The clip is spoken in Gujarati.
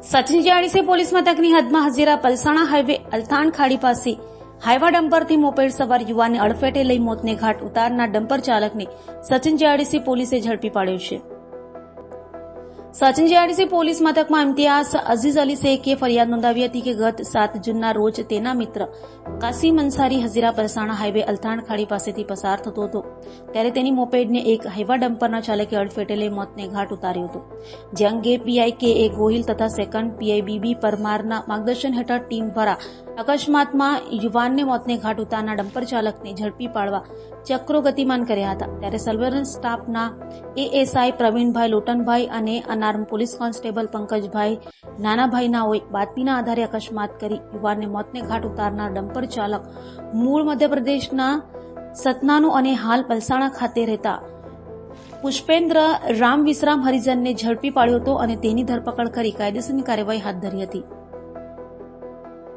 સચિન જાણીસે પોલીસ મથકની હદમાં હજીરા પલસાણા હાઈવે અલથાણ ખાડી પાસે હાઈવા ડમ્પરથી મોપેડ સવાર યુવાનને અડફેટે લઈ મોતને ઘાટ ઉતારનાર ડમ્પર ચાલકને સચિન જાડીસી પોલીસે ઝડપી પાડ્યો છે। સચિન જાડીસી પોલીસ મથકમાં ઇમ્તિયાઝ અઝીઝ અલી શેખે ફરિયાદ નોંધાવી હતી કે ગત 7 જૂનના રોજ તેના મિત્ર કાસિમ અંસારી હજીરા પલસાણા હાઈવે અલથાણ ખાડી પાસેથી પસાર થતો હતો ત્યારે તેની મોપેડને એક હાઈવા ડમ્પરના ચાલકે અડફેટે લઈ મોતને ઘાટ ઉતાર્યો હતો। જે અંગે પીઆઈ કે એ ગોહિલ તથા સેકન્ડ પીઆઈ બીબી પરમારના માર્ગદર્શન હેઠળ ટીમ દ્વારા અકસ્માતમાં યુવાનને મોતને ઘાટ ઉતારનાર ડમ્પર ચાલકને ઝડપી પાડવા ચક્રો ગતિમાન કર્યા હતા। ત્યારે સર્વેલન્સ સ્ટાફના એએસઆઈ પ્રવીણભાઈ લોટનભાઈ અને અનાર્મ પોલીસ કોન્સ્ટેબલ પંકજભાઈ નાનાભાઈનાઓએ બાતમીના આધારે અકસ્માત કરી યુવાનને મોતને ઘાટ ઉતારનાર ડમ્પર ચાલક મૂળ મધ્યપ્રદેશના સતનાનો અને હાલ પલસાણા ખાતે રહેતા પુષ્પેન્દ્ર રામ વિશ્રામ હરિજનને ઝડપી પાડ્યો હતો અને તેની ધરપકડ કરી કાયદેસરની કાર્યવાહી હાથ ધરી હતી।